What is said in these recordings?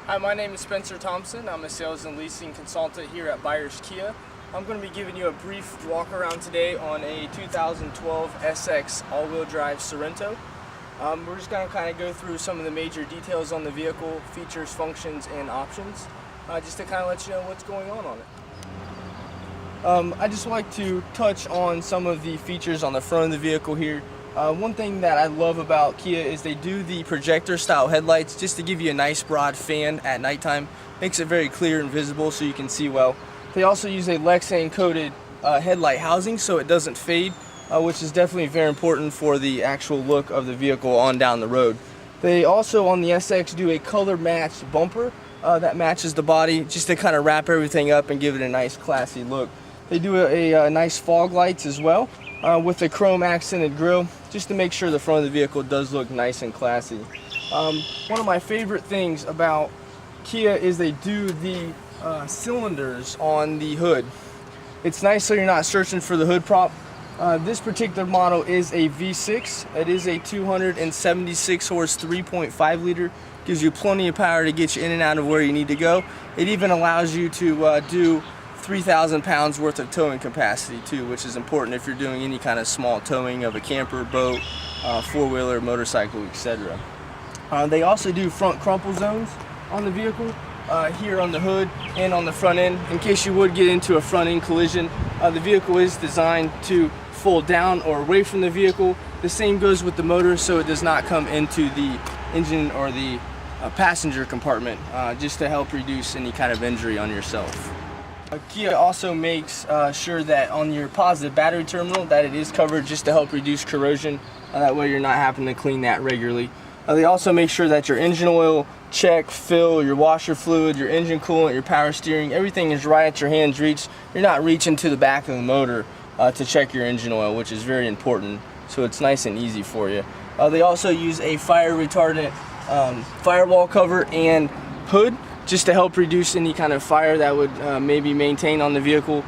Hi, my name is Spencer Thompson. I'm a sales and leasing consultant here at Byers Kia. I'm going to be giving you a brief walk around today on a 2012 SX all-wheel drive Sorento. We're just going to kind of go through some of the major details on the vehicle, features, functions, and options, just to kind of let you know what's going on it. I just like to touch on some of the features on the front of the vehicle here. One thing that I love about Kia is they do the projector style headlights just to give you a nice broad fan at nighttime. Makes it very clear and visible so you can see well. They also use a Lexan coated headlight housing so it doesn't fade, which is definitely very important for the actual look of the vehicle on down the road. They also on the SX do a color matched bumper that matches the body just to kind of wrap everything up and give it a nice classy look. They do a nice fog lights as well with a chrome accented grille just to make sure the front of the vehicle does look nice and classy. One of my favorite things about Kia is they do the cylinders on the hood. It's nice so you're not searching for the hood prop. This particular model is a V6. It is a 276 horse 3.5 liter. Gives you plenty of power to get you in and out of where you need to go. It even allows you to do 3,000 pounds worth of towing capacity too, which is important if you're doing any kind of small towing of a camper, boat, four-wheeler, motorcycle, etc. They also do front crumple zones on the vehicle here on the hood and on the front end. In case you would get into a front end collision, the vehicle is designed to fold down or away from the vehicle. The same goes with the motor, so it does not come into the engine or the passenger compartment, just to help reduce any kind of injury on yourself. Kia also makes sure that on your positive battery terminal that it is covered just to help reduce corrosion. That way you're not having to clean that regularly. They also make sure that your engine oil check, fill, your washer fluid, your engine coolant, your power steering, everything is right at your hand's reach. You're not reaching to the back of the motor to check your engine oil, which is very important. So it's nice and easy for you. They also use a fire retardant firewall cover and hood just to help reduce any kind of fire that would maybe maintain on the vehicle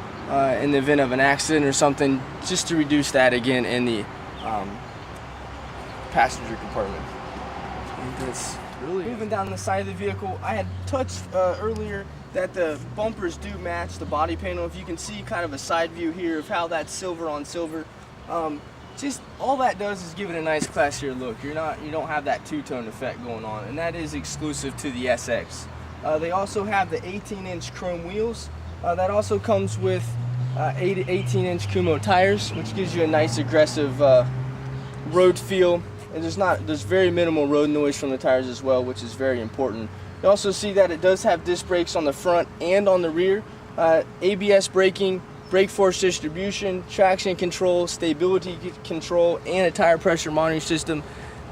in the event of an accident or something, just to reduce that again in the passenger compartment. That's really moving down the side of the vehicle. I had touched earlier that the bumpers do match the body panel. If you can see kind of a side view here of how that's silver on silver. Just all that does is give it a nice classier look. You don't have that two-tone effect going on, and that is exclusive to the SX. They also have the 18-inch chrome wheels. That also comes with 18-inch Kumo tires, which gives you a nice aggressive road feel. And there's very minimal road noise from the tires as well, which is very important. You also see that it does have disc brakes on the front and on the rear, ABS braking, brake force distribution, traction control, stability control, and a tire pressure monitoring system.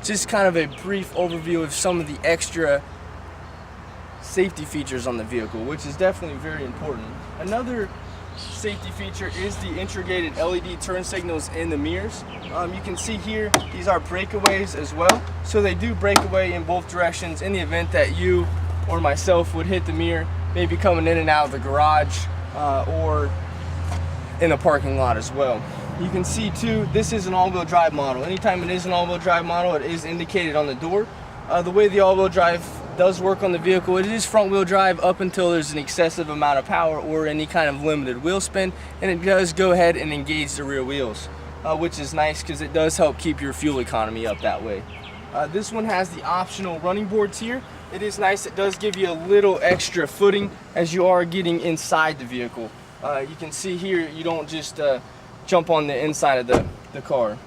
Just kind of a brief overview of some of the extra safety features on the vehicle, which is definitely very important. Another safety feature is the integrated LED turn signals in the mirrors. You can see here these are breakaways as well, so they do break away in both directions in the event that you or myself would hit the mirror, maybe coming in and out of the garage or in the parking lot as well. You can see too, this is an all-wheel drive model. Anytime it is an all-wheel drive model, it is indicated on the door. The way the all-wheel drive does work on the vehicle, it is front-wheel drive up until there's an excessive amount of power or any kind of limited wheel spin, and it does go ahead and engage the rear wheels, which is nice because it does help keep your fuel economy up that way. This one has the optional running boards here. It is nice, it does give you a little extra footing as you are getting inside the vehicle. You can see here you don't just jump on the inside of the car.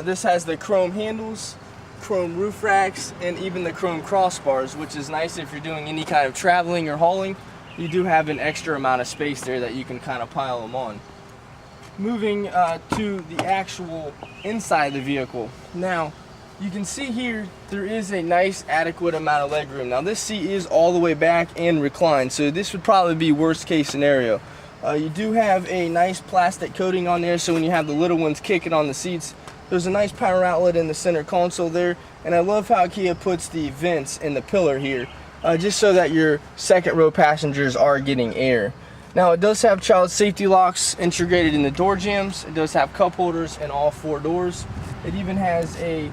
This has the chrome handles, chrome roof racks, and even the chrome crossbars, which is nice if you're doing any kind of traveling or hauling. You do have an extra amount of space there that you can kind of pile them on. Moving to the actual inside of the vehicle. Now, you can see here there is a nice adequate amount of leg room. Now this seat is all the way back and reclined, so this would probably be worst case scenario. You do have a nice plastic coating on there, so when you have the little ones kicking on the seats, there's a nice power outlet in the center console there, and I love how Kia puts the vents in the pillar here, just so that your second row passengers are getting air. Now it does have child safety locks integrated in the door jambs. It does have cup holders in all four doors. It even has a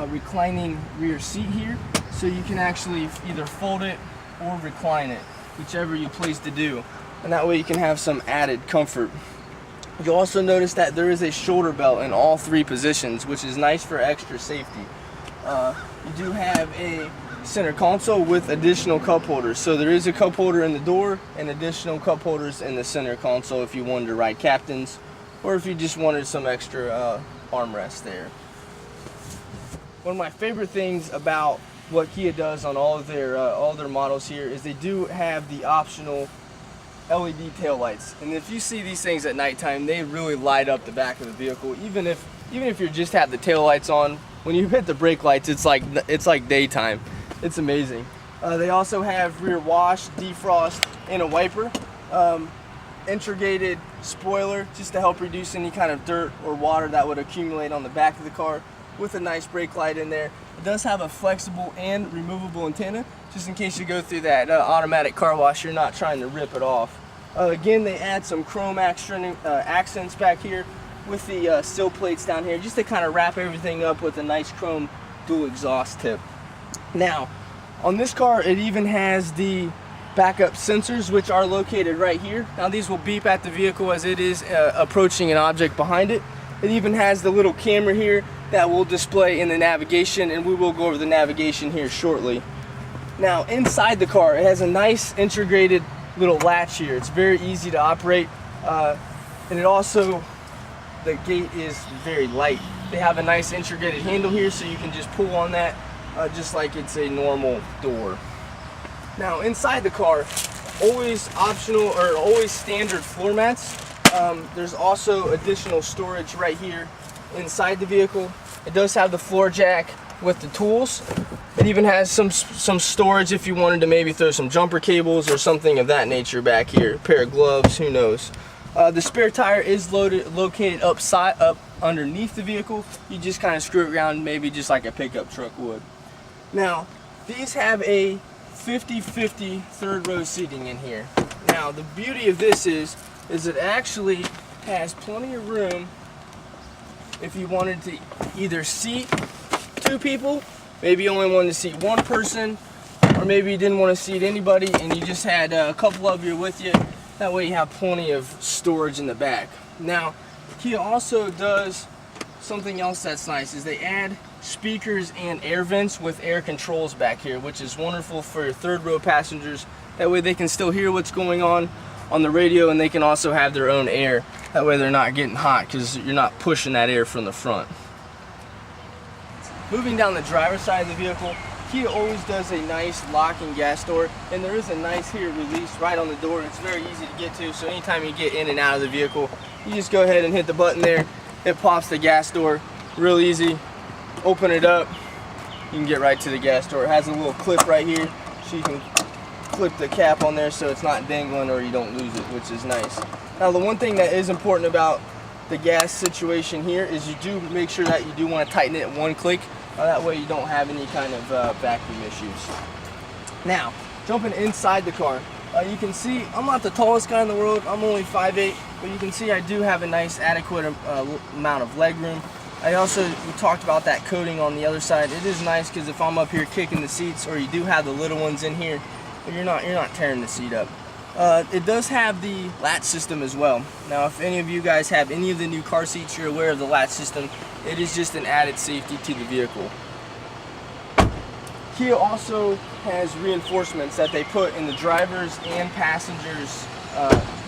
reclining rear seat here, so you can actually either fold it or recline it, whichever you please to do, and that way you can have some added comfort. You'll also notice that there is a shoulder belt in all 3 positions, which is nice for extra safety. You do have a center console with additional cup holders, so there is a cup holder in the door and additional cup holders in the center console if you wanted to ride captains, or if you just wanted some extra armrest there. One of my favorite things about what Kia does on all their models here is they do have the optional LED tail lights, and if you see these things at nighttime, they really light up the back of the vehicle. Even if you just have the tail lights on, when you hit the brake lights, it's like daytime. It's amazing. They also have rear wash, defrost, and a wiper. Integrated spoiler just to help reduce any kind of dirt or water that would accumulate on the back of the car, with a nice brake light in there. It does have a flexible and removable antenna, just in case you go through that automatic car wash, you're not trying to rip it off. Again, they add some chrome accents back here with the sill plates down here, just to kind of wrap everything up with a nice chrome dual exhaust tip. Now, on this car, it even has the backup sensors, which are located right here. Now, these will beep at the vehicle as it is approaching an object behind it. It even has the little camera here that will display in the navigation, and we will go over the navigation here shortly. Now, inside the car, it has a nice integrated little latch here. It's very easy to operate, and it also, the gate is very light. They have a nice integrated handle here, so you can just pull on that just like it's a normal door. Now, inside the car, always optional or always standard floor mats. There's also additional storage right here inside the vehicle. It does have the floor jack with the tools. It even has some storage if you wanted to maybe throw some jumper cables or something of that nature back here. A pair of gloves, who knows. The spare tire is located up underneath the vehicle. You just kind of screw it around, maybe just like a pickup truck would. Now, these have a 50-50 third row seating in here. Now, the beauty of this is it actually has plenty of room if you wanted to either seat 2 people, maybe you only wanted to seat 1 person, or maybe you didn't want to seat anybody and you just had a couple of you with you. That way you have plenty of storage in the back. Now, Kia also does something else that's nice, is they add speakers and air vents with air controls back here, which is wonderful for your third row passengers. That way they can still hear what's going on the radio, and they can also have their own air. That way they're not getting hot because you're not pushing that air from the front. Moving down the driver's side of the vehicle, Kia always does a nice locking gas door, and there is a nice here release right on the door. It's very easy to get to, so anytime you get in and out of the vehicle, you just go ahead and hit the button there. It pops the gas door, real easy. Open it up, you can get right to the gas door. It has a little clip right here, so you can clip the cap on there so it's not dangling or you don't lose it, which is nice. Now, the one thing that is important about the gas situation here is you do make sure that you do want to tighten it in one click. That way you don't have any kind of vacuum issues. Now, jumping inside the car, you can see I'm not the tallest guy in the world. I'm only 5'8", but you can see I do have a nice adequate amount of leg room. We talked about that coating on the other side. It is nice because if I'm up here kicking the seats, or you do have the little ones in here, you're not tearing the seat up. It does have the latch system as well. Now, if any of you guys have any of the new car seats, you're aware of the latch system. It is just an added safety to the vehicle. Kia also has reinforcements that they put in the drivers and passengers,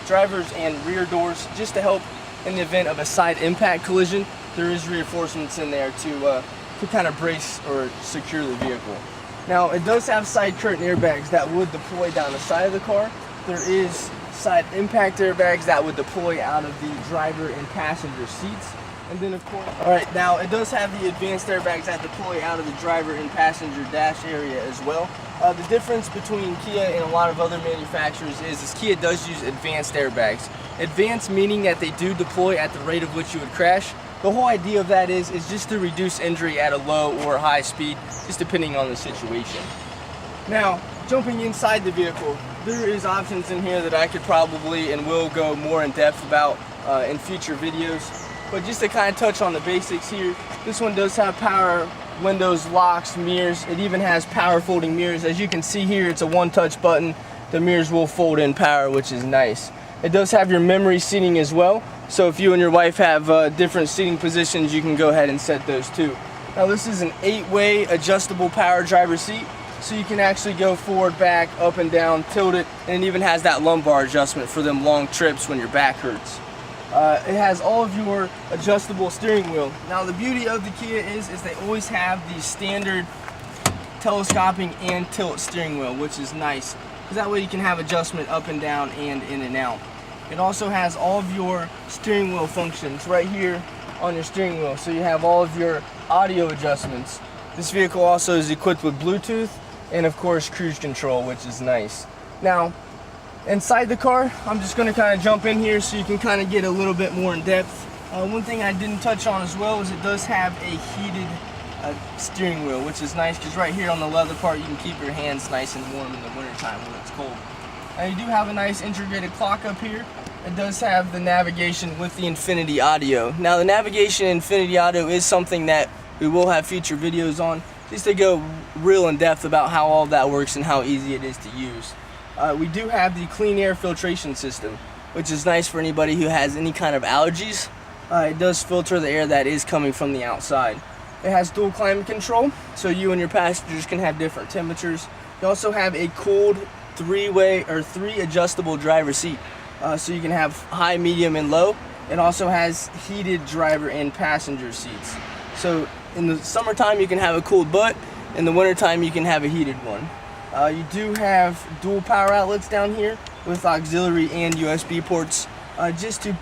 drivers and rear doors, just to help in the event of a side impact collision. There is reinforcements in there to kind of brace or secure the vehicle. Now, it does have side curtain airbags that would deploy down the side of the car. There is side impact airbags that would deploy out of the driver and passenger seats. And then, of course, alright, now it does have the advanced airbags that deploy out of the driver and passenger dash area as well. The difference between Kia and a lot of other manufacturers is Kia does use advanced airbags. Advanced meaning that they do deploy at the rate of which you would crash. The whole idea of that is just to reduce injury at a low or high speed, just depending on the situation. Now, jumping inside the vehicle, there is options in here that I could probably and will go more in depth about in future videos. But just to kind of touch on the basics here, this one does have power windows, locks, mirrors. It even has power folding mirrors. As you can see here, it's a one-touch button. The mirrors will fold in power, which is nice. It does have your memory seating as well, so if you and your wife have different seating positions, you can go ahead and set those too. Now this is an 8-way adjustable power driver seat, so you can actually go forward, back, up and down, tilt it, and it even has that lumbar adjustment for them long trips when your back hurts. It has all of your adjustable steering wheel. Now the beauty of the Kia is they always have the standard telescoping and tilt steering wheel, which is nice, because that way you can have adjustment up and down and in and out. It also has all of your steering wheel functions right here on your steering wheel, so you have all of your audio adjustments. This vehicle also is equipped with Bluetooth and of course cruise control, which is nice. Now inside the car, I'm just going to kind of jump in here so you can kind of get a little bit more in depth. One thing I didn't touch on as well is it does have a heated steering wheel, which is nice because right here on the leather part you can keep your hands nice and warm in the wintertime when it's cold. Now you do have a nice integrated clock up here. It does have the navigation with the Infinity Audio. Now the navigation Infinity Audio is something that we will have future videos on, just to go real in depth about how all that works and how easy it is to use. We do have the clean air filtration system, which is nice for anybody who has any kind of allergies. It does filter the air that is coming from the outside. It has dual climate control, so you and your passengers can have different temperatures. You also have a cooled three adjustable driver seat, so you can have high, medium, and low. It also has heated driver and passenger seats. So in the summertime you can have a cooled butt, in the wintertime you can have a heated one. You do have dual power outlets down here with auxiliary and USB ports, just to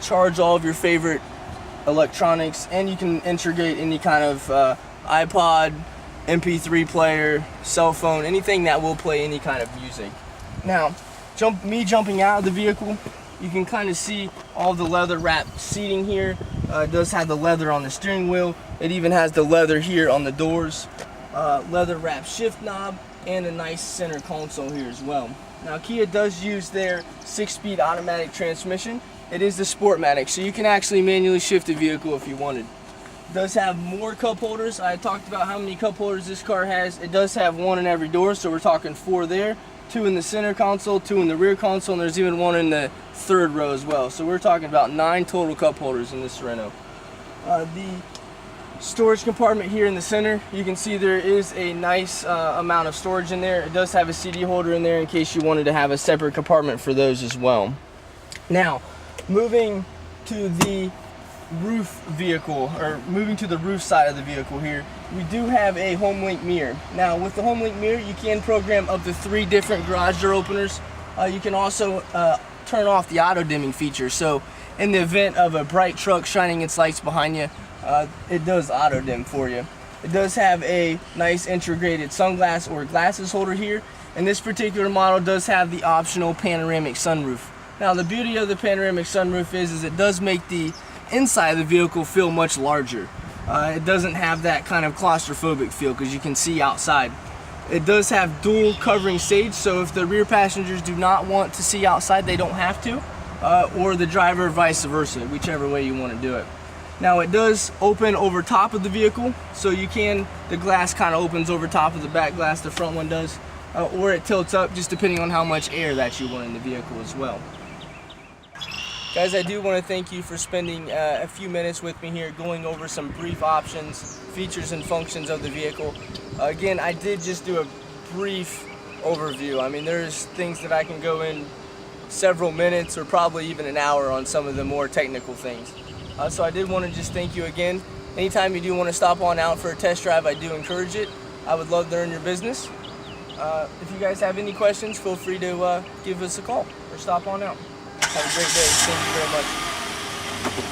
charge all of your favorite electronics, and you can integrate any kind of iPod, MP3 player, cell phone, anything that will play any kind of music. Now, jumping out of the vehicle, you can kind of see all the leather wrapped seating here. It does have the leather on the steering wheel. It even has the leather here on the doors. Leather wrapped shift knob, and a nice center console here as well. Now Kia does use their 6-speed automatic transmission. It is the Sportmatic, so you can actually manually shift the vehicle if you wanted. It does have more cup holders. I talked about how many cup holders this car has. It does have one in every door, so we're talking 4 there, 2 in the center console, 2 in the rear console, and there's even one in the third row as well. So we're talking about 9 total cup holders in this Sorento. The storage compartment here in the center, you can see there is a nice amount of storage in there. It does have a CD holder in there in case you wanted to have a separate compartment for those as well. Now, moving to the roof vehicle, or moving to the roof side of the vehicle here, we do have a HomeLink mirror. Now with the HomeLink mirror, you can program up to 3 different garage door openers. You can also turn off the auto dimming feature, so in the event of a bright truck shining its lights behind you, it does auto dim for you. It does have a nice integrated sunglass or glasses holder here, and this particular model does have the optional panoramic sunroof. Now the beauty of the panoramic sunroof is it does make the inside of the vehicle feel much larger. It doesn't have that kind of claustrophobic feel because you can see outside. It does have dual covering shades, so if the rear passengers do not want to see outside, they don't have to, or the driver vice versa, whichever way you want to do it. Now it does open over top of the vehicle, so the glass kind of opens over top of the back glass, the front one does, or it tilts up just depending on how much air that you want in the vehicle as well. Guys, I do want to thank you for spending a few minutes with me here going over some brief options, features, and functions of the vehicle. Again, I did just do a brief overview. I mean, there's things that I can go in several minutes or probably even an hour on some of the more technical things. So I did want to just thank you again. Anytime you do want to stop on out for a test drive, I do encourage it. I would love to learn your business. If you guys have any questions, feel free to give us a call or stop on out. Have a great day. Thank you very much.